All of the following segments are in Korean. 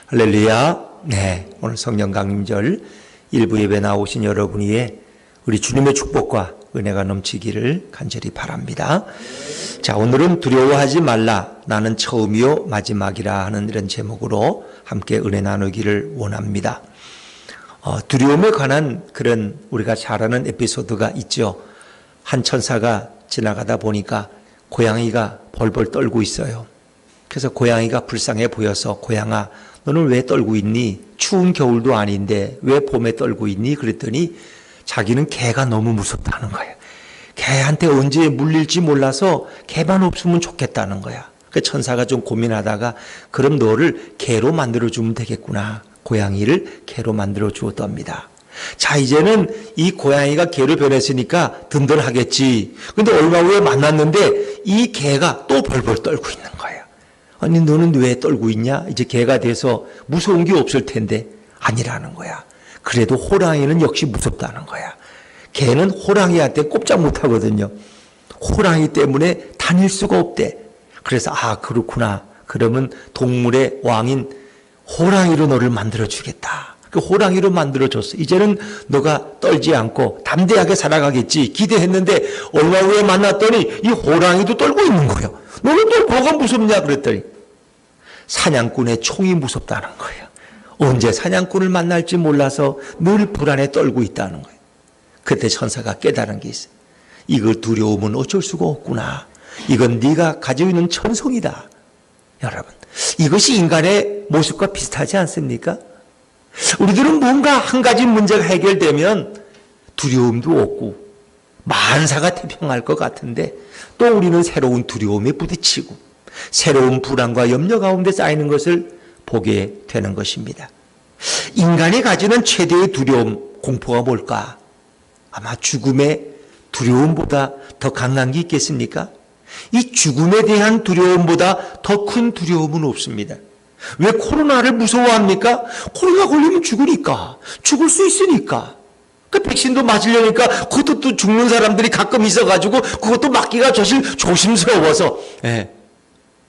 할렐루야. 네, 오늘 성령 강림절 일부 예배 나오신 여러분 위에 우리 주님의 축복과 은혜가 넘치기를 간절히 바랍니다. 자, 오늘은 두려워하지 말라. 나는 처음이요 마지막이라 하는 이런 제목으로 함께 은혜 나누기를 원합니다. 두려움에 관한 그런 우리가 잘 아는 에피소드가 있죠. 한 천사가 지나가다 보니까 고양이가 벌벌 떨고 있어요. 그래서 고양이가 불쌍해 보여서 고양아 너는 왜 떨고 있니? 추운 겨울도 아닌데 왜 봄에 떨고 있니? 그랬더니 자기는 개가 너무 무섭다는 거예요. 개한테 언제 물릴지 몰라서 개만 없으면 좋겠다는 거야. 그 천사가 좀 고민하다가 그럼 너를 개로 만들어주면 되겠구나. 고양이를 개로 만들어 주었답니다. 자, 이제는 이 고양이가 개로 변했으니까 든든하겠지. 근데 얼마 후에 만났는데 이 개가 또 벌벌 떨고 있는 거예요. 아니 너는 왜 떨고 있냐? 이제 개가 돼서 무서운 게 없을 텐데 아니라는 거야. 그래도 호랑이는 역시 무섭다는 거야. 개는 호랑이한테 꼼짝 못하거든요. 호랑이 때문에 다닐 수가 없대. 그래서 그렇구나. 그러면 동물의 왕인 호랑이로 너를 만들어주겠다. 그 호랑이로 만들어줬어. 이제는 너가 떨지 않고 담대하게 살아가겠지 기대했는데 얼마 후에 만났더니 이 호랑이도 떨고 있는 거예요. 너는 또 뭐가 무섭냐 그랬더니 사냥꾼의 총이 무섭다는 거예요. 언제 사냥꾼을 만날지 몰라서 늘 불안에 떨고 있다는 거예요. 그때 천사가 깨달은 게 있어요. 이걸 두려움은 어쩔 수가 없구나. 이건 네가 가지고 있는 천성이다. 여러분, 이것이 인간의 모습과 비슷하지 않습니까? 우리들은 뭔가 한 가지 문제가 해결되면 두려움도 없고 만사가 태평할 것 같은데 또 우리는 새로운 두려움에 부딪히고 새로운 불안과 염려 가운데 쌓이는 것을 보게 되는 것입니다. 인간이 가지는 최대의 두려움, 공포가 뭘까? 아마 죽음의 두려움보다 더 강한 게 있겠습니까? 이 죽음에 대한 두려움보다 더 큰 두려움은 없습니다. 왜 코로나를 무서워합니까? 코로나 걸리면 죽으니까, 죽을 수 있으니까. 그 백신도 맞으려니까 그것도 또 죽는 사람들이 가끔 있어가지고 그것도 맞기가 조심스러워서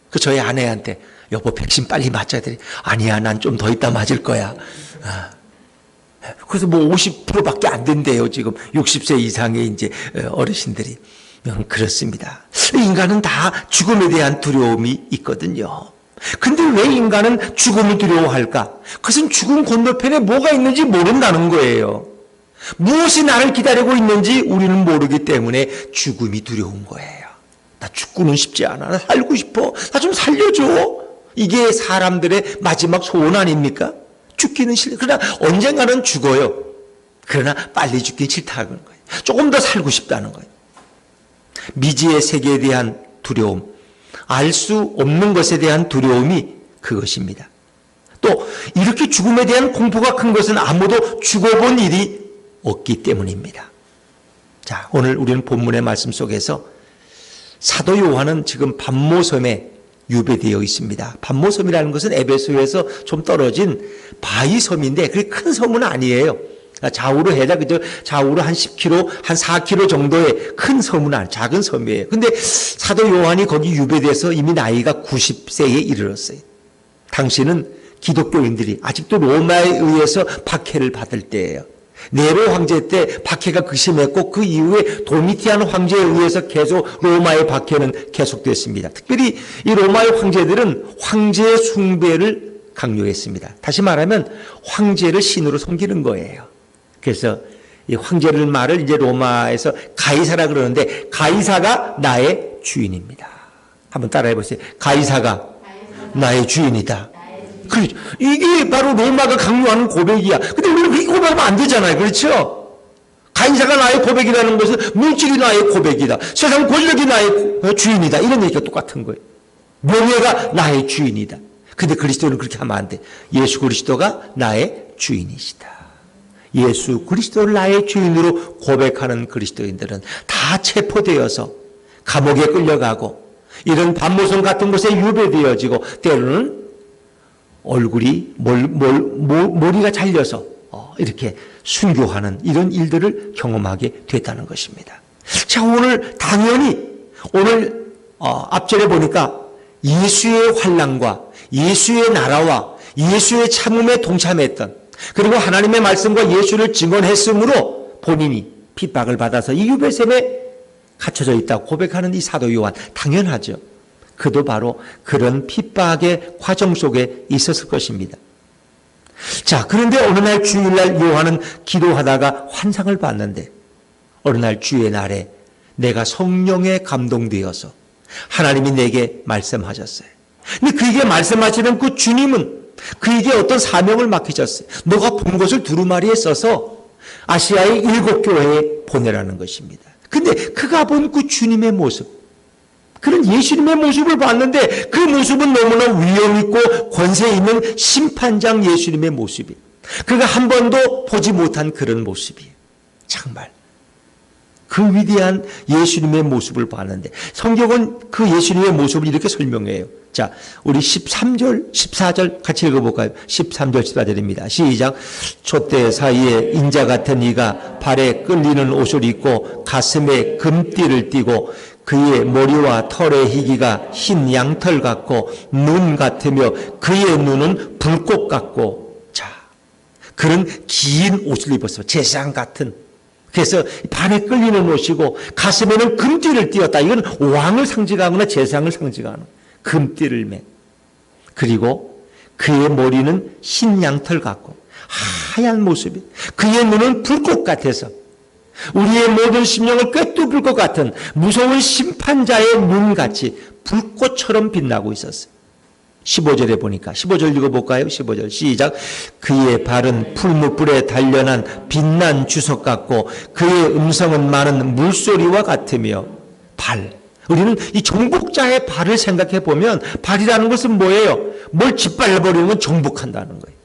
그 저희 아내한테 여보 백신 빨리 맞아야 돼. 아니야 난 좀 더 있다 맞을 거야. 그래서 뭐 50%밖에 안 된대요 지금 60세 이상의 이제 어르신들이. 그렇습니다. 인간은 다 죽음에 대한 두려움이 있거든요. 근데 왜 인간은 죽음을 두려워할까? 그것은 죽음 건너편에 뭐가 있는지 모른다는 거예요. 무엇이 나를 기다리고 있는지 우리는 모르기 때문에 죽음이 두려운 거예요. 나 죽고는 싶지 않아. 나 살고 싶어. 나 좀 살려줘. 이게 사람들의 마지막 소원 아닙니까? 죽기는 싫어. 그러나 언젠가는 죽어요. 그러나 빨리 죽기 싫다는 거예요. 조금 더 살고 싶다는 거예요. 미지의 세계에 대한 두려움, 알 수 없는 것에 대한 두려움이 그것입니다. 또 이렇게 죽음에 대한 공포가 큰 것은 아무도 죽어본 일이 없기 때문입니다. 자, 오늘 우리는 본문의 말씀 속에서 사도 요한은 지금 pat모섬에 유배되어 있습니다. pat모섬이라는 것은 에베소에서 좀 떨어진 바위섬인데 그렇게 큰 섬은 아니에요. 좌우로 해다 그저 좌우로 한 10km, 한 4km 정도의 큰 섬은 아니에요. 작은 섬이에요. 근데 사도 요한이 거기 유배돼서 이미 나이가 90세에 이르렀어요. 당시는 기독교인들이 아직도 로마에 의해서 박해를 받을 때예요. 네로 황제 때 박해가 극심했고 그 이후에 도미티안 황제에 의해서 계속 로마의 박해는 계속됐습니다. 특별히 이 로마의 황제들은 황제 숭배를 강요했습니다. 다시 말하면 황제를 신으로 섬기는 거예요. 그래서 이 황제를 말을 이제 로마에서 가이사라 그러는데 가이사가 나의 주인입니다. 한번 따라해 보세요. 가이사가 나의 주인이다. 그렇죠. 이게 바로 로마가 강요하는 고백이야. 근데 우리는 그렇게 고백하면 안 되잖아요. 그렇죠? 가이사가 나의 고백이라는 것은 물질이 나의 고백이다. 세상 권력이 나의 주인이다. 이런 얘기가 똑같은 거예요. 명예가 나의 주인이다. 근데 그리스도는 그렇게 하면 안 돼. 예수 그리스도가 나의 주인이시다. 예수 그리스도를 나의 주인으로 고백하는 그리스도인들은 다 체포되어서 감옥에 끌려가고 이런 pat모섬 같은 곳에 유배되어지고 때로는 얼굴이 머리가 잘려서 이렇게 순교하는 이런 일들을 경험하게 됐다는 것입니다. 자, 오늘 당연히 앞절에 보니까 예수의 환난과 예수의 나라와 예수의 참음에 동참했던, 그리고 하나님의 말씀과 예수를 증언했으므로 본인이 핍박을 받아서 이 유배샘에 갇혀져 있다고 고백하는 이 사도 요한, 당연하죠. 그도 바로 그런 핍박의 과정 속에 있었을 것입니다. 자, 그런데 어느 날 주일날 요한은 기도하다가 환상을 봤는데, 어느 날 주의 날에 내가 성령에 감동되어서 하나님이 내게 말씀하셨어요. 근데 그에게 말씀하시는 그 주님은 그에게 어떤 사명을 맡기셨어요. 너가 본 것을 두루마리에 써서 아시아의 7 교회에 보내라는 것입니다. 근데 그가 본 그 주님의 모습, 그런 예수님의 모습을 봤는데 그 모습은 너무나 위험 있고 권세 있는 심판장 예수님의 모습이에요. 그가 한 번도 보지 못한 그런 모습이에요. 정말 그 위대한 예수님의 모습을 봤는데 성경은 그 예수님의 모습을 이렇게 설명해요. 자, 우리 13절, 14절 같이 읽어볼까요? 13절, 14절입니다. 시작. 촛대 사이에 인자 같은 이가 발에 끌리는 옷을 입고 가슴에 금띠를 띠고 그의 머리와 털의 희기가 흰 양털 같고 눈 같으며 그의 눈은 불꽃 같고, 자, 그런 긴 옷을 입었어. 제상 같은. 그래서 발에 끌리는 옷이고 가슴에는 금띠를 띄었다. 이건 왕을 상징하거나 제상을 상징하는 금띠를 맨. 그리고 그의 머리는 흰 양털 같고 하얀 모습이, 그의 눈은 불꽃 같아서 우리의 모든 심령을 꿰뚫을 것 같은 무서운 심판자의 눈같이 불꽃처럼 빛나고 있었어요. 15절에 보니까, 15절 읽어볼까요? 15절 시작. 그의 발은 풀무불에 단련한 빛난 주석 같고 그의 음성은 많은 물소리와 같으며. 발, 우리는 이 정복자의 발을 생각해 보면 발이라는 것은 뭐예요? 뭘 짓밟아버리는 건 정복한다는 거예요.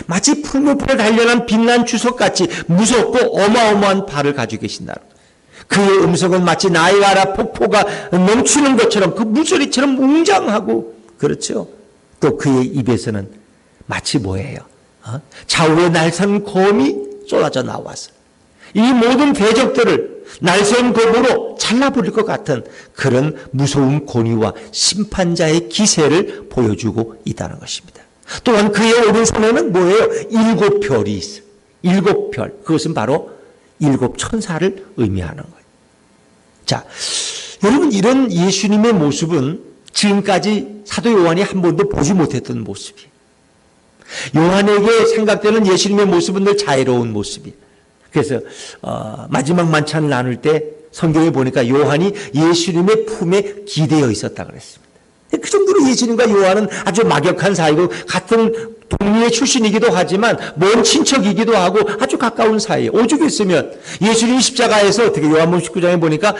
마치 풀무불에 단련한 빛난 주석같이 무섭고 어마어마한 발을 가지고 계신다는 거예요. 그의 음성은 마치 나이아라 폭포가 넘치는 것처럼 그 물소리처럼 웅장하고, 그렇죠. 또 그의 입에서는 마치 뭐예요? 좌우에 날선 검이 쏟아져 나와서 이 모든 대적들을 날선 검으로 잘라버릴 것 같은 그런 무서운 권위와 심판자의 기세를 보여주고 있다는 것입니다. 또한 그의 오른손에는 뭐예요? 7 별이 있어요. 7 별. 그것은 바로 7 천사를 의미하는 거예요. 자, 여러분, 이런 예수님의 모습은 지금까지 사도 요한이 한 번도 보지 못했던 모습이에요. 요한에게 생각되는 예수님의 모습은 늘 자애로운 모습이에요. 그래서 마지막 만찬을 나눌 때 성경에 보니까 요한이 예수님의 품에 기대어 있었다 그랬습니다. 그 정도로 예수님과 요한은 아주 막역한 사이고 같은 동리의 출신이기도 하지만 먼 친척이기도 하고 아주 가까운 사이에, 오죽했으면 예수님 십자가에서 어떻게 요한복음 19장에 보니까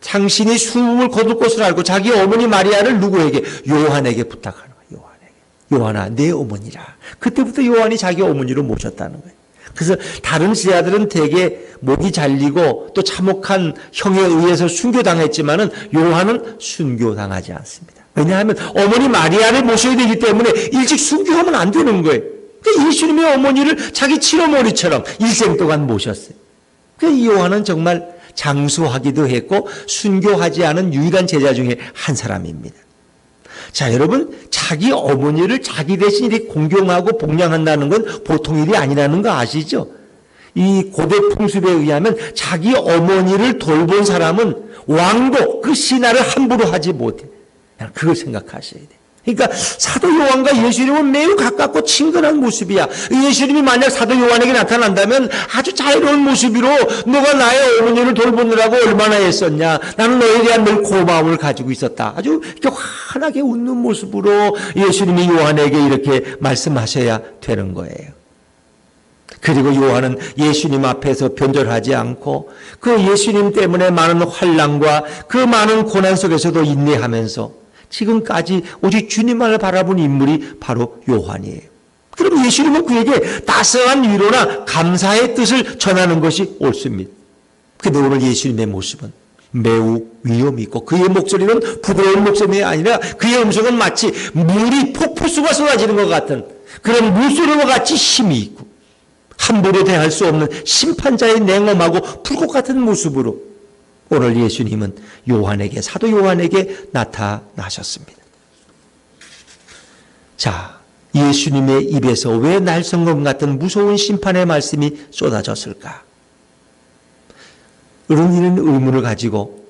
당신이 숨을 거둘 것을 알고 자기 어머니 마리아를 누구에게? 요한에게 부탁하는 거예요. 요한에게. 요한아, 내 어머니라. 그때부터 요한이 자기 어머니로 모셨다는 거예요. 그래서 다른 제자들은 대개 목이 잘리고 또 참혹한 형에 의해서 순교당했지만은 요한은 순교당하지 않습니다. 왜냐하면 어머니 마리아를 모셔야 되기 때문에 일찍 순교하면 안 되는 거예요. 그러니까 예수님의 어머니를 자기 친어머니처럼 일생 동안 모셨어요. 그러니까 이 요한은 정말 장수하기도 했고 순교하지 않은 유일한 제자 중에 한 사람입니다. 자, 여러분, 자기 어머니를 자기 대신 이렇게 공경하고 복양한다는 건 보통 일이 아니라는 거 아시죠? 이 고대 풍습에 의하면 자기 어머니를 돌본 사람은 왕도 그 신하를 함부로 하지 못해. 그걸 생각하셔야 돼. 그러니까 사도 요한과 예수님은 매우 가깝고 친근한 모습이야. 예수님이 만약 사도 요한에게 나타난다면 아주 자유로운 모습으로 너가 나의 어머니를 돌보느라고 얼마나 애썼냐. 나는 너에 대한 늘 고마움을 가지고 있었다. 아주 이렇게 환하게 웃는 모습으로 예수님이 요한에게 이렇게 말씀하셔야 되는 거예요. 그리고 요한은 예수님 앞에서 변절하지 않고 그 예수님 때문에 많은 환난과 그 많은 고난 속에서도 인내하면서 지금까지 오직 주님만을 바라본 인물이 바로 요한이에요. 그럼 예수님은 그에게 따스한 위로나 감사의 뜻을 전하는 것이 옳습니다. 그런데 오늘 예수님의 모습은 매우 위험이 있고 그의 목소리는 부드러운 목소리가 아니라 그의 음성은 마치 물이 폭포수가 쏟아지는 것 같은 그런 물소리와 같이 힘이 있고 함부로 대할 수 없는 심판자의 냉엄하고 불꽃 같은 모습으로 오늘 예수님은 요한에게, 사도 요한에게 나타나셨습니다. 자, 예수님의 입에서 왜 날성검 같은 무서운 심판의 말씀이 쏟아졌을까? 이런 의문을 가지고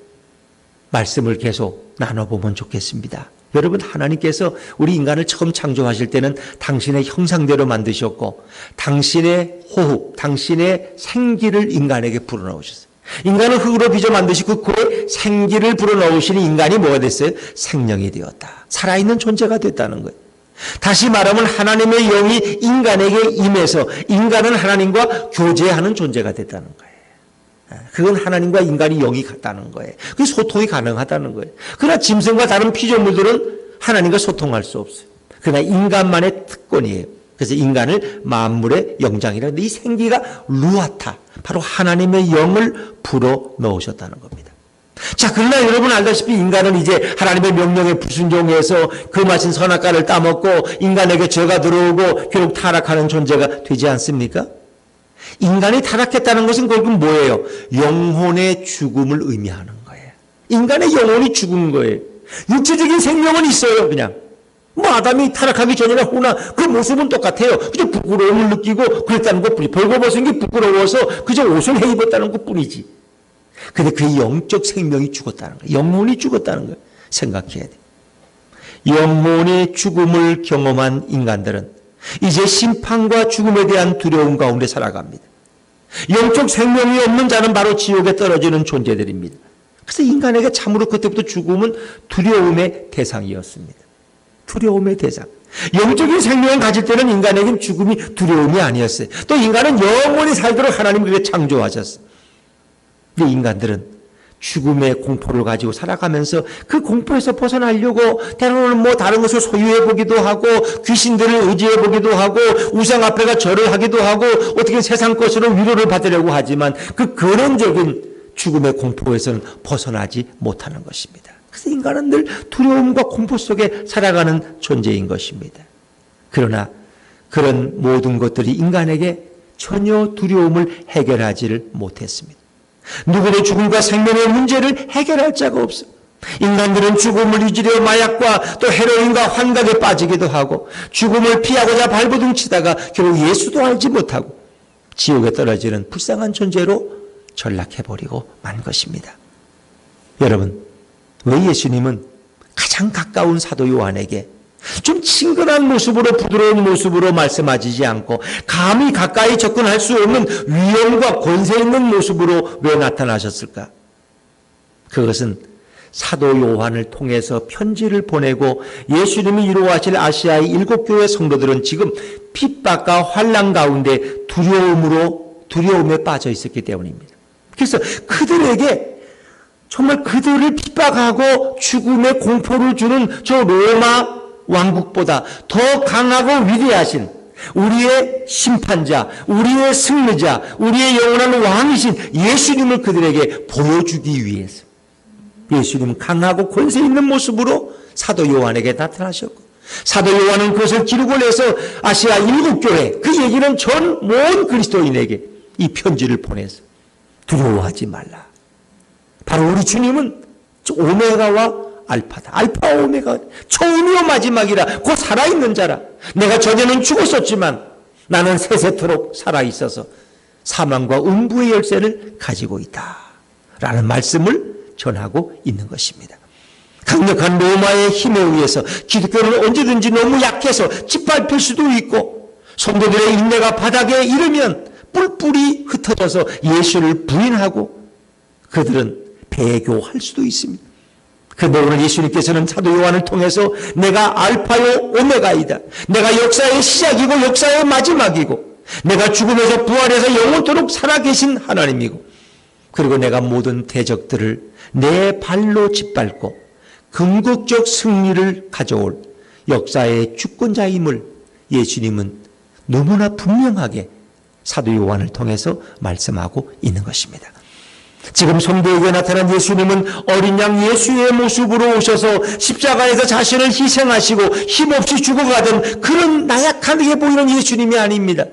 말씀을 계속 나눠보면 좋겠습니다. 여러분, 하나님께서 우리 인간을 처음 창조하실 때는 당신의 형상대로 만드셨고 당신의 호흡, 당신의 생기를 인간에게 불어넣으셨어요. 인간을 흙으로 빚어 만드시고 그의 생기를 불어넣으시니 인간이 뭐가 됐어요? 생명이 되었다. 살아있는 존재가 됐다는 거예요. 다시 말하면 하나님의 영이 인간에게 임해서 인간은 하나님과 교제하는 존재가 됐다는 거예요. 그건 하나님과 인간이 영이 같다는 거예요. 그 소통이 가능하다는 거예요. 그러나 짐승과 다른 피조물들은 하나님과 소통할 수 없어요. 그러나 인간만의 특권이에요. 그래서 인간을 만물의 영장이라 하는데 이 생기가 루아타, 바로 하나님의 영을 불어 넣으셨다는 겁니다. 자, 그러나 여러분 알다시피 인간은 이제 하나님의 명령에 불순종해서 그 마신 선악과를 따먹고 인간에게 죄가 들어오고 결국 타락하는 존재가 되지 않습니까? 인간이 타락했다는 것은 결국 뭐예요? 영혼의 죽음을 의미하는 거예요. 인간의 영혼이 죽은 거예요. 육체적인 생명은 있어요, 그냥. 뭐 아담이 타락하기 전이나 후나 그 모습은 똑같아요. 그저 부끄러움을 느끼고 그랬다는 것뿐이지. 벌거벗은 게 부끄러워서 그저 옷을 해 입었다는 것뿐이지. 근데 그 영적 생명이 죽었다는 거예요. 영혼이 죽었다는 거예요. 생각해야 돼요. 영혼의 죽음을 경험한 인간들은 이제 심판과 죽음에 대한 두려움 가운데 살아갑니다. 영적 생명이 없는 자는 바로 지옥에 떨어지는 존재들입니다. 그래서 인간에게 참으로 그때부터 죽음은 두려움의 대상이었습니다. 두려움의 대상. 영적인 생명을 가질 때는 인간에게는 죽음이 두려움이 아니었어요. 또 인간은 영원히 살도록 하나님 그렇게 창조하셨어요. 근데 인간들은 죽음의 공포를 가지고 살아가면서 그 공포에서 벗어나려고 때로는 뭐 다른 것을 소유해 보기도 하고 귀신들을 의지해 보기도 하고 우상 앞에가 절을 하기도 하고 어떻게 세상 것으로 위로를 받으려고 하지만 그 근원적인 죽음의 공포에서는 벗어나지 못하는 것입니다. 그래서 인간은 늘 두려움과 공포 속에 살아가는 존재인 것입니다. 그러나 그런 모든 것들이 인간에게 전혀 두려움을 해결하지를 못했습니다. 누구도 죽음과 생명의 문제를 해결할 자가 없어. 인간들은 죽음을 잊으려 마약과 또 헤로인과 환각에 빠지기도 하고 죽음을 피하고자 발버둥치다가 결국 예수도 알지 못하고 지옥에 떨어지는 불쌍한 존재로 전락해버리고 만 것입니다. 여러분, 왜 예수님은 가장 가까운 사도 요한에게 좀 친근한 모습으로 부드러운 모습으로 말씀하시지 않고 감히 가까이 접근할 수 없는 위엄과 권세 있는 모습으로 왜 나타나셨을까? 그것은 사도 요한을 통해서 편지를 보내고 예수님이 이루어하실 아시아의 7교회 성도들은 지금 핍박과 환난 가운데 두려움에 빠져 있었기 때문입니다. 그래서 그들에게 정말 그들을 핍박하고 죽음의 공포를 주는 저 로마 왕국보다 더 강하고 위대하신 우리의 심판자, 우리의 승리자, 우리의 영원한 왕이신 예수님을 그들에게 보여주기 위해서 예수님은 강하고 권세 있는 모습으로 사도 요한에게 나타나셨고 사도 요한은 그것을 기록을 해서 아시아 7교회, 그 얘기는 전 모든 그리스도인에게 이 편지를 보내서 두려워하지 말라. 바로 우리 주님은 오메가와 알파다. 알파 오메가, 처음이요 마지막이라. 곧 살아있는 자라. 내가 전에는 죽었었지만 나는 세세토록 살아있어서 사망과 음부의 열쇠를 가지고 있다 라는 말씀을 전하고 있는 것입니다. 강력한 로마의 힘에 의해서 기독교는 언제든지 너무 약해서 짓밟힐 수도 있고 성도들의 인내가 바닥에 이르면 뿔뿔이 흩어져서 예수를 부인하고 그들은 배교할 수도 있습니다. 그런데 오늘 예수님께서는 사도 요한을 통해서 내가 알파요 오메가이다. 내가 역사의 시작이고 역사의 마지막이고 내가 죽음에서 부활해서 영원토록 살아계신 하나님이고 그리고 내가 모든 대적들을 내 발로 짓밟고 궁극적 승리를 가져올 역사의 주권자임을 예수님은 너무나 분명하게 사도 요한을 통해서 말씀하고 있는 것입니다. 지금 성도에게 나타난 예수님은 어린 양 예수의 모습으로 오셔서 십자가에서 자신을 희생하시고 힘없이 죽어가던 그런 나약하게 보이는 예수님이 아닙니다.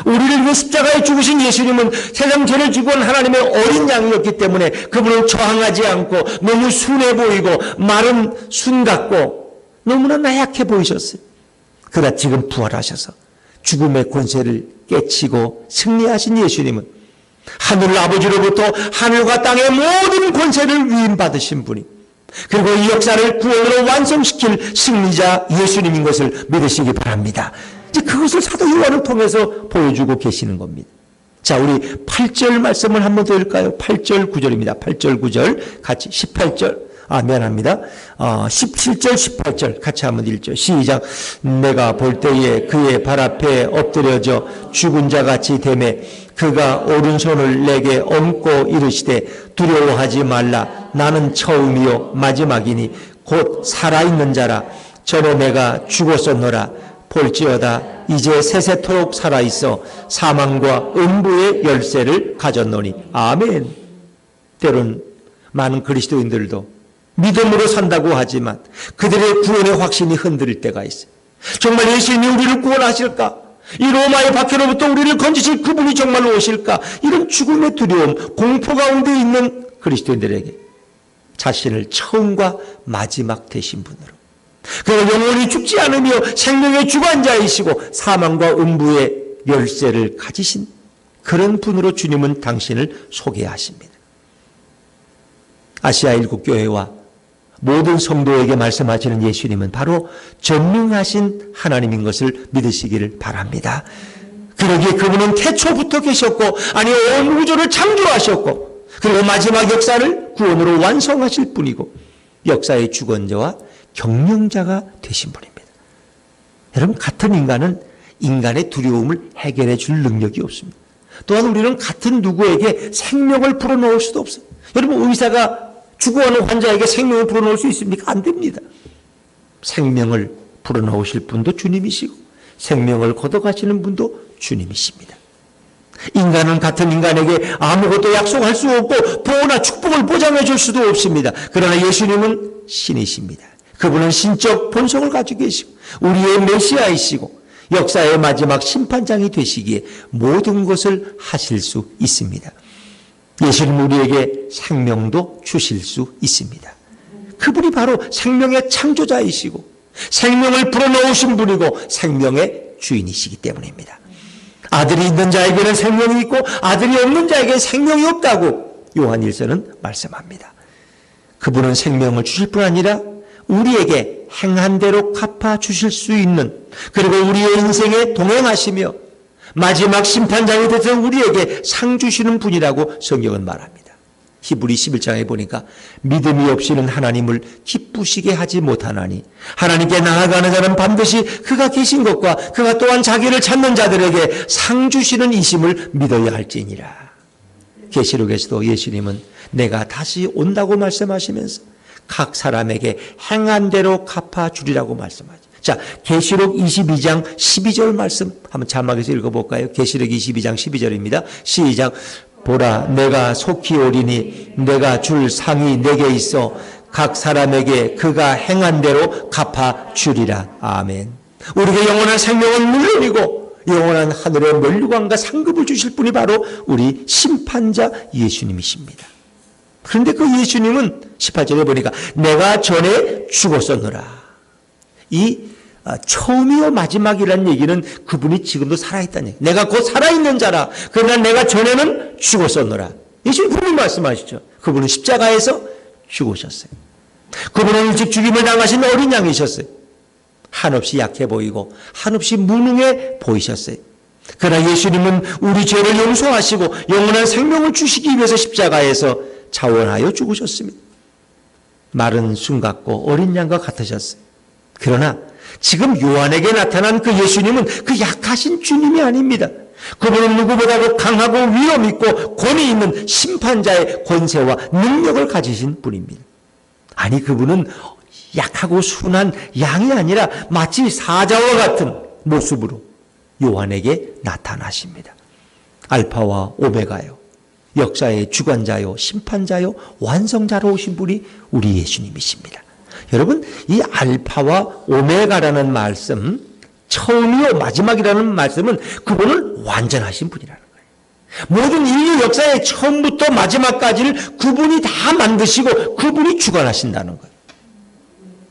우리를 위해 십자가에 죽으신 예수님은 세상 죄를 지고 온 하나님의 어린 양이었기 때문에 그분은 저항하지 않고 너무 순해 보이고 마른 순 같고 너무나 나약해 보이셨어요. 그러나 지금 부활하셔서 죽음의 권세를 깨치고 승리하신 예수님은 하늘 아버지로부터 하늘과 땅의 모든 권세를 위임받으신 분이, 그리고 이 역사를 구원으로 완성시킬 승리자 예수님인 것을 믿으시기 바랍니다. 이제 그것을 사도 요한을 통해서 보여주고 계시는 겁니다. 자, 우리 8절 말씀을 한번 더 읽을까요? 8절 9절입니다. 8절 9절 같이 18절. 미안합니다. 17절 18절 같이 한번 읽죠. 시작. 내가 볼 때에 그의 발 앞에 엎드려져 죽은 자같이 되매 그가 오른손을 내게 얹고 이르시되 두려워하지 말라. 나는 처음이요 마지막이니 곧 살아있는 자라. 전에 내가 죽었었노라. 볼지어다 이제 세세토록 살아있어 사망과 음부의 열쇠를 가졌노니. 아멘. 때론 많은 그리스도인들도 믿음으로 산다고 하지만 그들의 구원의 확신이 흔들릴 때가 있어요. 정말 예수님이 우리를 구원하실까? 이 로마의 박해로부터 우리를 건지실 그분이 정말로 오실까? 이런 죽음의 두려움, 공포 가운데 있는 그리스도인들에게 자신을 처음과 마지막 되신 분으로, 그리고 영원히 죽지 않으며 생명의 주관자이시고 사망과 음부의 열쇠를 가지신 그런 분으로 주님은 당신을 소개하십니다. 아시아 일국교회와 모든 성도에게 말씀하시는 예수님은 바로 전능하신 하나님인 것을 믿으시기를 바랍니다. 그러기에 그분은 태초부터 계셨고, 아니 온 우주를 창조하셨고, 그리고 마지막 역사를 구원으로 완성하실 분이고 역사의 주권자와 경영자가 되신 분입니다. 여러분, 같은 인간은 인간의 두려움을 해결해 줄 능력이 없습니다. 또한 우리는 같은 누구에게 생명을 불어넣을 수도 없어요. 여러분, 의사가 죽어가는 환자에게 생명을 불어넣을 수 있습니까? 안 됩니다. 생명을 불어넣으실 분도 주님이시고 생명을 걷어가시는 분도 주님이십니다. 인간은 같은 인간에게 아무것도 약속할 수 없고 보호나 축복을 보장해 줄 수도 없습니다. 그러나 예수님은 신이십니다. 그분은 신적 본성을 가지고 계시고 우리의 메시아이시고 역사의 마지막 심판장이 되시기에 모든 것을 하실 수 있습니다. 예수님은 우리에게 생명도 주실 수 있습니다. 그분이 바로 생명의 창조자이시고 생명을 불어넣으신 분이고 생명의 주인이시기 때문입니다. 아들이 있는 자에게는 생명이 있고 아들이 없는 자에게는 생명이 없다고 요한 1서는 말씀합니다. 그분은 생명을 주실 뿐 아니라 우리에게 행한 대로 갚아 주실 수 있는, 그리고 우리의 인생에 동행하시며 마지막 심판장이 되서 우리에게 상 주시는 분이라고 성경은 말합니다. 히브리 11장에 보니까 믿음이 없이는 하나님을 기쁘시게 하지 못하나니 하나님께 나아가는 자는 반드시 그가 계신 것과 그가 또한 자기를 찾는 자들에게 상 주시는 이심을 믿어야 할지니라. 계시록에서도 예수님은 내가 다시 온다고 말씀하시면서 각 사람에게 행한 대로 갚아주리라고 말씀하죠. 자, 계시록 22장 12절 말씀 한번 자막에서 읽어볼까요? 계시록 22장 12절입니다. 시작. 보라, 내가 속히 오리니 내가 줄 상이 내게 있어 각 사람에게 그가 행한 대로 갚아주리라. 아멘. 우리에게 영원한 생명은 물론이고 영원한 하늘의 면류관과 상급을 주실 분이 바로 우리 심판자 예수님이십니다. 그런데 그 예수님은 18절에 보니까 내가 전에 죽었었노라. 이 처음이요 마지막이라는 얘기는 그분이 지금도 살아있다는 얘기. 내가 곧 살아있는 자라. 그러나 내가 전에는 죽었었노라. 예수님 분명히 말씀하시죠. 그분은 십자가에서 죽으셨어요. 그분은 일찍 죽임을 당하신 어린 양이셨어요. 한없이 약해 보이고 한없이 무능해 보이셨어요. 그러나 예수님은 우리 죄를 용서하시고 영원한 생명을 주시기 위해서 십자가에서 자원하여 죽으셨습니다. 마른 순 같고 어린 양과 같으셨어요. 그러나 지금 요한에게 나타난 그 예수님은 그 약하신 주님이 아닙니다. 그분은 누구보다도 강하고 위엄 있고 권위 있는 심판자의 권세와 능력을 가지신 분입니다. 아니, 그분은 약하고 순한 양이 아니라 마치 사자와 같은 모습으로 요한에게 나타나십니다. 알파와 오메가요, 역사의 주관자요, 심판자요, 완성자로 오신 분이 우리 예수님이십니다. 여러분, 이 알파와 오메가라는 말씀, 처음이요 마지막이라는 말씀은 그분은 완전하신 분이라는 거예요. 모든 인류 역사의 처음부터 마지막까지를 그분이 다 만드시고 그분이 주관하신다는 거예요.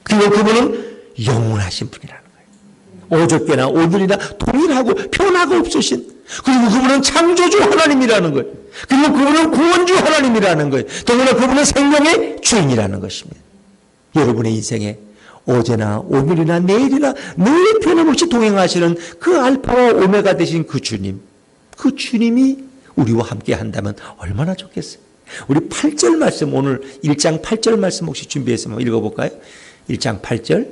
그리고 그분은 영원하신 분이라는 거예요. 어저께나 오늘이나 동일하고 변화가 없으신, 그리고 그분은 창조주 하나님이라는 거예요. 그리고 그분은 구원주 하나님이라는 거예요. 더구나 그분은 생명의 주인이라는 것입니다. 여러분의 인생에 어제나 오늘이나 내일이나 늘 변함없이 동행하시는 그 알파와 오메가 되신 그 주님, 그 주님이 우리와 함께 한다면 얼마나 좋겠어요. 우리 8절 말씀, 오늘 1장 8절 말씀 혹시 준비했으면 읽어볼까요? 1장 8절.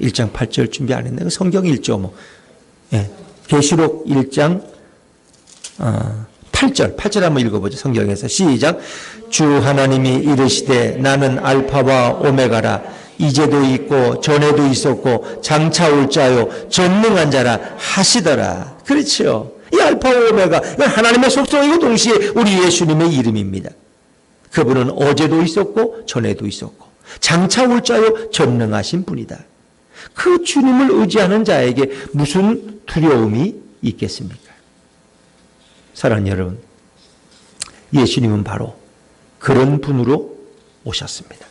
1장 8절 준비 안 했나요? 성경 1조 계시록 1장 8절 한번 읽어보죠. 성경에서 시작. 주 하나님이 이르시되 나는 알파와 오메가라. 이제도 있고 전에도 있었고 장차 올 자요 전능한 자라 하시더라. 그렇죠. 이 알파와 오메가, 하나님의 속성이고 동시에 우리 예수님의 이름입니다. 그분은 어제도 있었고 전에도 있었고 장차 올 자요 전능하신 분이다. 그 주님을 의지하는 자에게 무슨 두려움이 있겠습니까? 사랑하는 여러분, 예수님은 바로 그런 분으로 오셨습니다.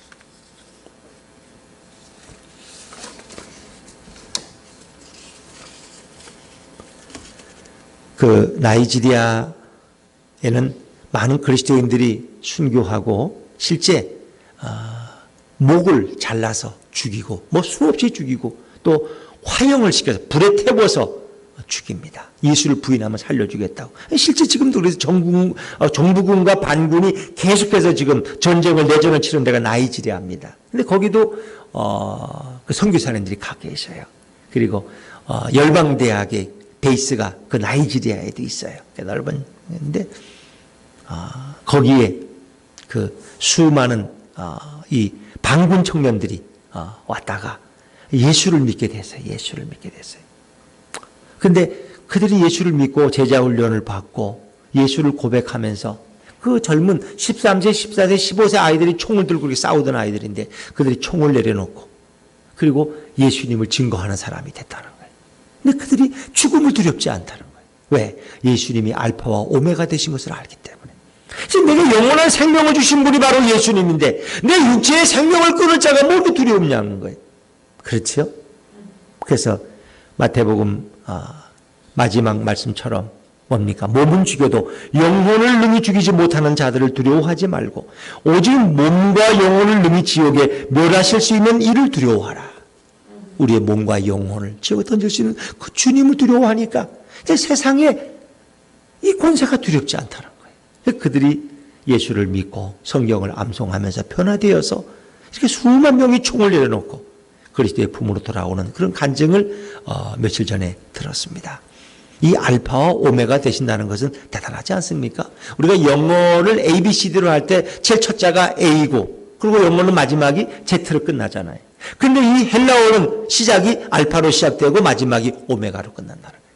그 나이지리아에는 많은 그리스도인들이 순교하고 실제 목을 잘라서 죽이고 수없이 죽이고 또 화형을 시켜서 불에 태워서 죽입니다. 예수를 부인하면 살려주겠다고. 실제 지금도 그래서 정부군과 반군이 계속해서 지금 내전을 치른 데가 나이지리아입니다. 근데 거기도 그 선교사님들이 가 계셔요. 그리고 열방대학의 베이스가 그 나이지리아에도 있어요. 넓은데 거기에 그 수많은 이 반군 청년들이 왔다가 예수를 믿게 됐어요. 근데 그들이 예수를 믿고 제자 훈련을 받고 예수를 고백하면서 그 젊은 13세, 14세, 15세 아이들이 총을 들고 이렇게 싸우던 아이들인데 그들이 총을 내려놓고 그리고 예수님을 증거하는 사람이 됐다는 거예요. 근데 그들이 죽음을 두렵지 않다는 거예요. 왜? 예수님이 알파와 오메가 되신 것을 알기 때문에. 지금 내게 영원한 생명을 주신 분이 바로 예수님인데 내 육체의 생명을 끊을 자가 뭐 이렇게 두려움냐는 거예요. 그렇죠? 그래서 마태복음 마지막 말씀처럼 뭡니까? 몸은 죽여도 영혼을 능히 죽이지 못하는 자들을 두려워하지 말고 오직 몸과 영혼을 능히 지옥에 멸하실 수 있는 이를 두려워하라. 우리의 몸과 영혼을 지옥에 던질 수 있는 그 주님을 두려워하니까 이제 세상에 이 권세가 두렵지 않다는 거예요. 그들이 예수를 믿고 성경을 암송하면서 변화되어서 이렇게 수만 명이 총을 내려놓고 그리스도의 품으로 돌아오는 그런 간증을 며칠 전에 들었습니다. 이 알파와 오메가 되신다는 것은 대단하지 않습니까? 우리가 영어를 ABCD로 할 때 제일 첫 자가 A고 그리고 영어는 마지막이 Z로 끝나잖아요. 근데 이 헬라어는 시작이 알파로 시작되고 마지막이 오메가로 끝난다는 거예요.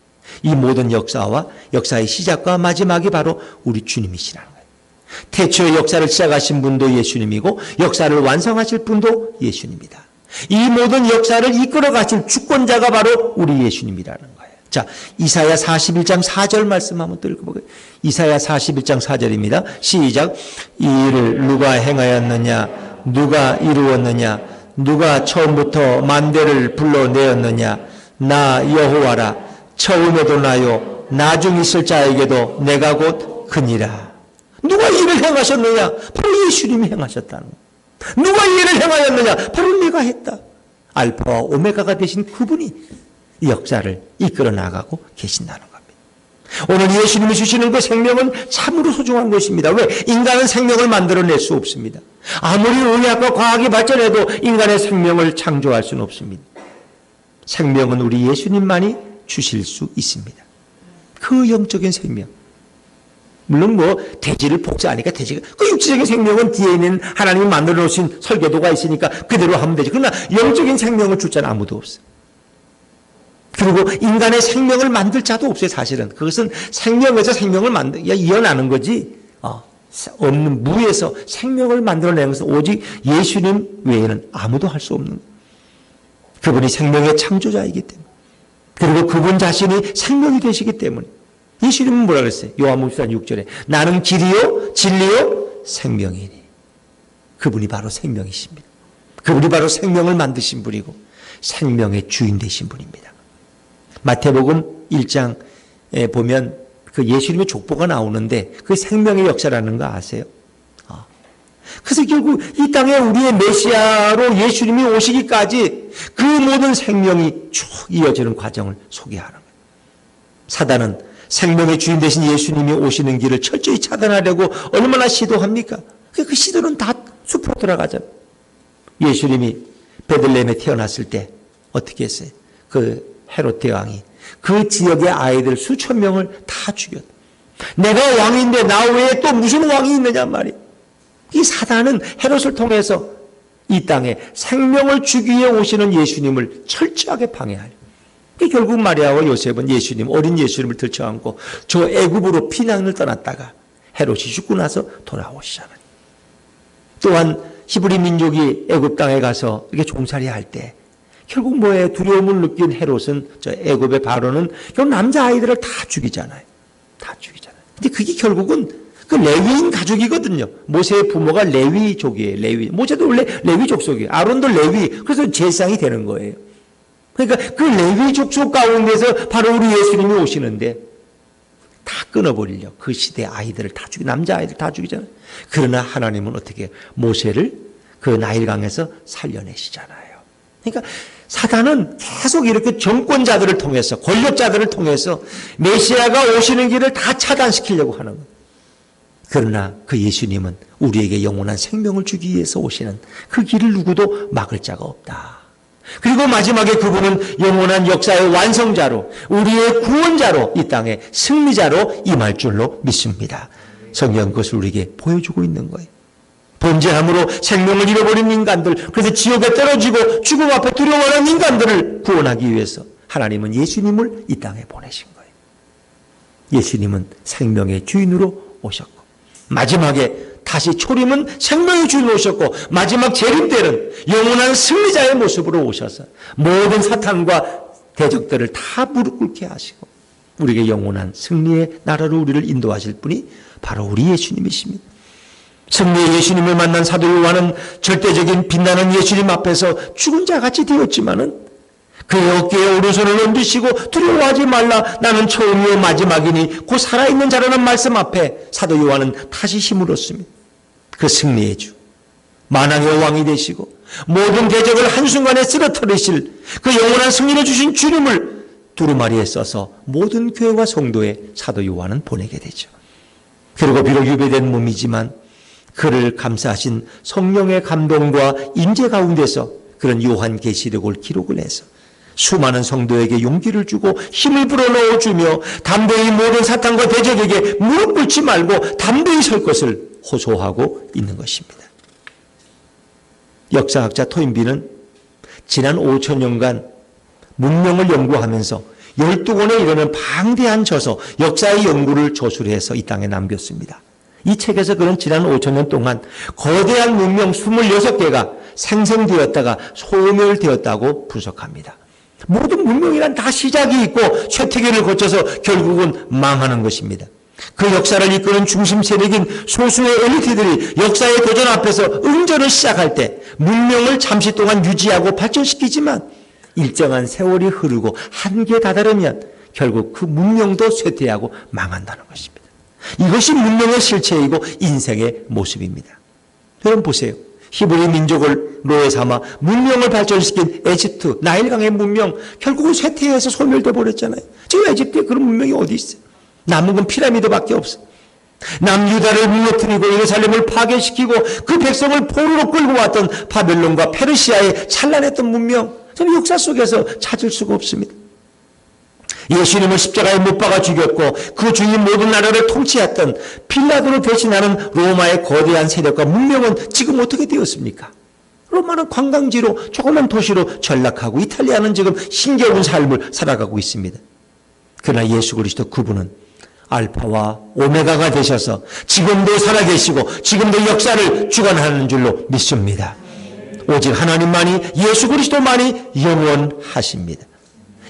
이 모든 역사의 시작과 마지막이 바로 우리 주님이시라는 거예요. 태초의 역사를 시작하신 분도 예수님이고 역사를 완성하실 분도 예수님이다. 이 모든 역사를 이끌어 가실 주권자가 바로 우리 예수님이라는 거예요. 자, 이사야 41장 4절 말씀 한번 또 읽어보게요. 이사야 41장 4절입니다. 시작. 이 일을 누가 행하였느냐? 누가 이루었느냐? 누가 처음부터 만대를 불러내었느냐? 나 여호와라. 처음에도 나요. 나중 있을 자에게도 내가 곧 그니라. 누가 일을 행하셨느냐? 바로 예수님이 행하셨다는 거예요. 누가 이 일을 행하였느냐? 바로 내가 했다. 알파와 오메가가 되신 그분이 이 역사를 이끌어 나가고 계신다는 겁니다. 오늘 예수님이 주시는 그 생명은 참으로 소중한 것입니다. 왜? 인간은 생명을 만들어낼 수 없습니다. 아무리 의학과 과학이 발전해도 인간의 생명을 창조할 수는 없습니다. 생명은 우리 예수님만이 주실 수 있습니다. 그 영적인 생명. 물론 돼지를 복사하니까 돼지가, 그 육체적인 생명은 뒤에 있는 하나님이 만들어 놓으신 설계도가 있으니까 그대로 하면 되지. 그러나 영적인 생명을 줄 자는 아무도 없어요. 그리고 인간의 생명을 만들 자도 없어요, 사실은. 그것은 생명에서 생명을 이어나는 거지. 없는 무에서 생명을 만들어내는 것은 오직 예수님 외에는 아무도 할 수 없는 거예요. 그분이 생명의 창조자이기 때문에. 그리고 그분 자신이 생명이 되시기 때문에. 예수님은 뭐라 그랬어요? 요한복음 6절에 나는 길이요 진리요 생명이니. 그분이 바로 생명이십니다. 그분이 바로 생명을 만드신 분이고 생명의 주인 되신 분입니다. 마태복음 1장에 보면 그 예수님의 족보가 나오는데 그 생명의 역사라는 거 아세요? 그래서 결국 이 땅에 우리의 메시아로 예수님이 오시기까지 그 모든 생명이 쭉 이어지는 과정을 소개하는 거예요. 사단은 생명의 주인 되신 예수님이 오시는 길을 철저히 차단하려고 얼마나 시도합니까? 그 시도는 다 숲으로 돌아가잖아요. 예수님이 베들레헴에 태어났을 때 어떻게 했어요? 그 헤롯 대왕이 그 지역의 아이들 수천 명을 다 죽였다. 내가 왕인데 나 외에 또 무슨 왕이 있느냐 말이에요. 이 사단은 헤롯을 통해서 이 땅에 생명을 주기 위해 오시는 예수님을 철저하게 방해하려. 결국 마리아와 요셉은 예수님, 어린 예수님을 들쳐안고 저 애굽으로 피난을 떠났다가 헤롯이 죽고 나서 돌아오시잖아요. 또한 히브리 민족이 애굽 땅에 가서 이렇게 종살이 할 때 결국 뭐에 두려움을 느낀 헤롯은 저 애굽의 바로는 결국 남자 아이들을 다 죽이잖아요. 다 죽이잖아요. 근데 그게 결국은 그 레위인 가족이거든요. 모세의 부모가 레위족이에요. 레위. 모세도 원래 레위 족속이에요. 아론도 레위. 그래서 제사장이 되는 거예요. 그러니까 그 레위 족속 가운데서 바로 우리 예수님이 오시는데 다 끊어버리려. 그 시대 아이들을 다 죽이, 남자 아이들 다 죽이잖아요. 그러나 하나님은 어떻게 모세를 그 나일강에서 살려내시잖아요. 그러니까 사단은 계속 이렇게 정권자들을 통해서, 권력자들을 통해서 메시아가 오시는 길을 다 차단시키려고 하는 거예요. 그러나 그 예수님은 우리에게 영원한 생명을 주기 위해서 오시는 그 길을 누구도 막을 자가 없다. 그리고 마지막에 그분은 영원한 역사의 완성자로, 우리의 구원자로, 이 땅의 승리자로 임할 줄로 믿습니다. 성경 그것을 우리에게 보여주고 있는 거예요. 범죄함으로 생명을 잃어버린 인간들, 그래서 지옥에 떨어지고 죽음 앞에 두려워하는 인간들을 구원하기 위해서 하나님은 예수님을 이 땅에 보내신 거예요. 예수님은 생명의 주인으로 오셨고, 마지막에 다시 초림은 생명의 주인으로 오셨고, 마지막 재림 때는 영원한 승리자의 모습으로 오셔서 모든 사탄과 대적들을 다 무릎 꿇게 하시고 우리에게 영원한 승리의 나라로 우리를 인도하실 분이 바로 우리 예수님이십니다. 승리의 예수님을 만난 사도 요한은 절대적인 빛나는 예수님 앞에서 죽은 자같이 되었지만은 그의 어깨에 오른손을 얹으시고 두려워하지 말라, 나는 처음이요 마지막이니 곧 살아있는 자라는 말씀 앞에 사도 요한은 다시 힘을 얻습니다. 그 승리의 주, 만왕의 왕이 되시고 모든 대적을 한순간에 쓰러뜨리실 그 영원한 승리를 주신 주님을 두루마리에 써서 모든 교회와 성도에 사도 요한은 보내게 되죠. 그리고 비록 유배된 몸이지만 그를 감싸신 성령의 감동과 임재 가운데서 그런 요한계시록을 기록을 해서 수많은 성도에게 용기를 주고 힘을 불어넣어주며 담대히 모든 사탄과 대적에게 무릎 꿇지 말고 담대히 설 것을 호소하고 있는 것입니다. 역사학자 토인비는 지난 5천년간 문명을 연구하면서 12권에 이르는 방대한 저서, 역사의 연구를 저술해서 이 땅에 남겼습니다. 이 책에서 그런 지난 5천년 동안 거대한 문명 26개가 생성되었다가 소멸되었다고 분석합니다. 모든 문명이란 다 시작이 있고 쇠퇴기를 거쳐서 결국은 망하는 것입니다. 그 역사를 이끄는 중심 세력인 소수의 엘리트들이 역사의 도전 앞에서 응전을 시작할 때 문명을 잠시 동안 유지하고 발전시키지만 일정한 세월이 흐르고 한계에 다다르면 결국 그 문명도 쇠퇴하고 망한다는 것입니다. 이것이 문명의 실체이고 인생의 모습입니다. 여러분 보세요. 히브리 민족을 노예 삼아 문명을 발전시킨 에집트, 나일강의 문명, 결국은 쇠퇴해서 소멸돼 버렸잖아요. 지금 에집트에 그런 문명이 어디 있어요? 남은 건 피라미드밖에 없어. 남유다를 무너뜨리고 예루살렘을 파괴시키고 그 백성을 포로로 끌고 왔던 바벨론과 페르시아의 찬란했던 문명, 저는 역사 속에서 찾을 수가 없습니다. 예수님을 십자가에 못 박아 죽였고 그 주인 모든 나라를 통치했던 빌라도를 대신하는 로마의 거대한 세력과 문명은 지금 어떻게 되었습니까? 로마는 관광지로 조그만 도시로 전락하고 이탈리아는 지금 힘겨운 삶을 살아가고 있습니다. 그러나 예수 그리스도 그분은 알파와 오메가가 되셔서 지금도 살아계시고 지금도 역사를 주관하는 줄로 믿습니다. 오직 하나님만이, 예수 그리스도만이 영원하십니다.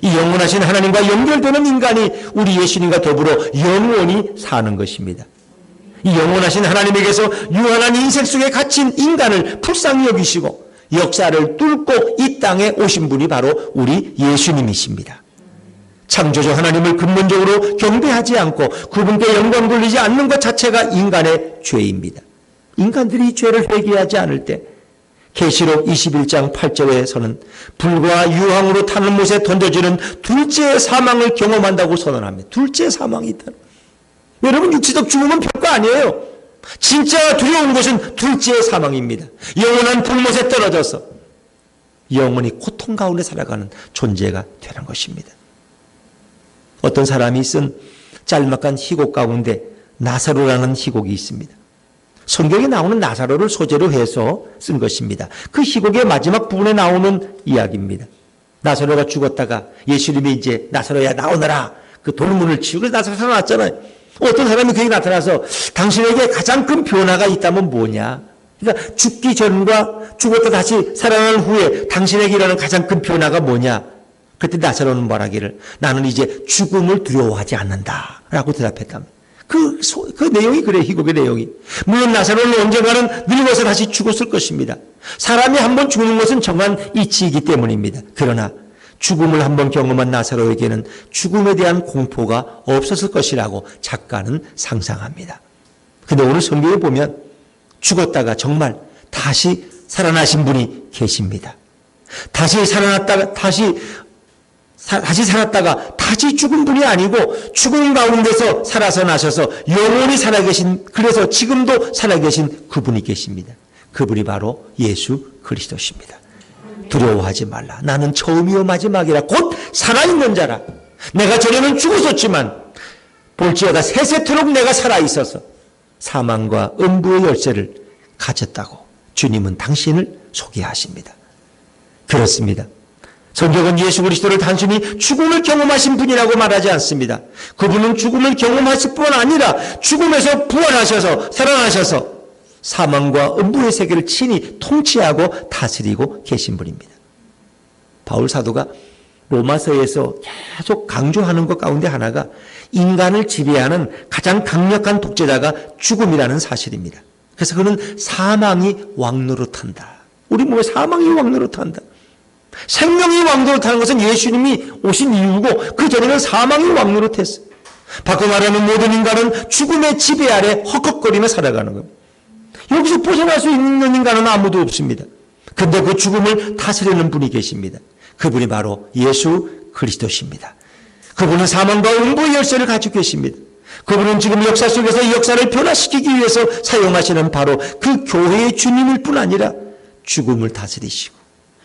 이 영원하신 하나님과 연결되는 인간이 우리 예수님과 더불어 영원히 사는 것입니다. 이 영원하신 하나님에게서 유한한 인생 속에 갇힌 인간을 불쌍히 여기시고 역사를 뚫고 이 땅에 오신 분이 바로 우리 예수님이십니다. 창조주 하나님을 근본적으로 경배하지 않고 그분께 영광 돌리지 않는 것 자체가 인간의 죄입니다. 인간들이 이 죄를 회개하지 않을 때 계시록 21장 8절에서는 불과 유황으로 타는 못에 던져지는 둘째 사망을 경험한다고 선언합니다. 둘째 사망이 있다. 여러분, 육체적 죽음은 별거 아니에요. 진짜 두려운 것은 둘째 사망입니다. 영원한 불못에 떨어져서 영원히 고통 가운데 살아가는 존재가 되는 것입니다. 어떤 사람이 쓴 짤막한 희곡 가운데 나사로라는 희곡이 있습니다. 성경에 나오는 나사로를 소재로 해서 쓴 것입니다. 그 희곡의 마지막 부분에 나오는 이야기입니다. 나사로가 죽었다가 예수님이 이제 나사로야 나오너라 그 돌문을 치우고 나사로 살아났잖아요. 어떤 사람이 그에게 나타나서 당신에게 가장 큰 변화가 있다면 뭐냐? 그러니까 죽기 전과 죽었다 다시 살아난 후에 당신에게 일어나는 가장 큰 변화가 뭐냐? 그때 나사로는 말하기를 나는 이제 죽음을 두려워하지 않는다 라고 대답했답니다. 그 내용이 그래, 희곡의 내용이. 물론 나사로는 언젠가는 늙어서 다시 죽었을 것입니다. 사람이 한번 죽는 것은 정한 이치이기 때문입니다. 그러나 죽음을 한번 경험한 나사로에게는 죽음에 대한 공포가 없었을 것이라고 작가는 상상합니다. 근데 오늘 성경에 보면 죽었다가 정말 다시 살아나신 분이 계십니다. 다시 살았다가 다시 죽은 분이 아니고 죽음 가운데서 살아서 나셔서 영원히 살아계신, 그래서 지금도 살아계신 그분이 계십니다. 그분이 바로 예수 그리스도십니다. 두려워하지 말라. 나는 처음이요 마지막이라 곧 살아있는 자라. 내가 전에는 죽었었지만 볼지어다 세세토록 내가 살아있어서 사망과 음부의 열쇠를 가졌다고 주님은 당신을 소개하십니다. 그렇습니다. 성경은 예수 그리스도를 단순히 죽음을 경험하신 분이라고 말하지 않습니다. 그분은 죽음을 경험하실 뿐 아니라 죽음에서 부활하셔서 살아나셔서 사망과 음부의 세계를 친히 통치하고 다스리고 계신 분입니다. 바울 사도가 로마서에서 계속 강조하는 것 가운데 하나가 인간을 지배하는 가장 강력한 독재자가 죽음이라는 사실입니다. 그래서 그는 사망이 왕노릇한다. 우리 몸에 사망이 왕노릇한다. 생명이 왕노릇하는 것은 예수님이 오신 이유고 그 전에는 사망이 왕노릇했어요. 바꿔 말하면 모든 인간은 죽음의 지배 아래 헉헉거리며 살아가는 겁니다. 여기서 벗어날 수 있는 인간은 아무도 없습니다. 근데 그 죽음을 다스리는 분이 계십니다. 그분이 바로 예수 그리스도십니다. 그분은 사망과 음부의 열쇠를 가지고 계십니다. 그분은 지금 역사 속에서 이 역사를 변화시키기 위해서 사용하시는 바로 그 교회의 주님일 뿐 아니라 죽음을 다스리시고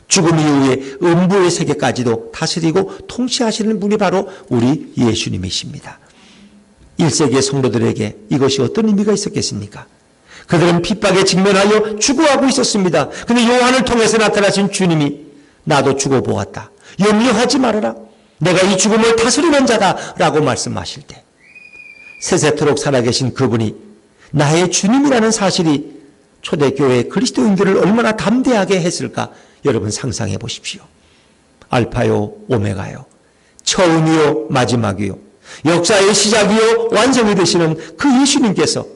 죽음 이후에 음부의 세계까지도 다스리고 통치하시는 분이 바로 우리 예수님이십니다. 1세기의 성도들에게 이것이 어떤 의미가 있었겠습니까? 그들은 핍박에 직면하여 죽어가고 있었습니다. 그런데 요한을 통해서 나타나신 주님이 나도 죽어보았다. 염려하지 말아라. 내가 이 죽음을 다스리는 자다 라고 말씀하실 때 세세토록 살아계신 그분이 나의 주님이라는 사실이 초대교회 그리스도인들을 얼마나 담대하게 했을까 여러분 상상해 보십시오. 알파요 오메가요, 처음이요 마지막이요, 역사의 시작이요 완성이 되시는 그 예수님께서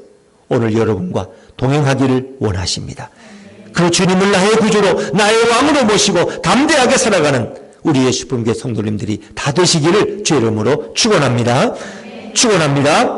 오늘 여러분과 동행하기를 원하십니다. 그 주님을 나의 구주로 나의 왕으로 모시고 담대하게 살아가는 우리 예수님께 성도님들이 다 되시기를 주 이름으로 축원합니다. 축원합니다.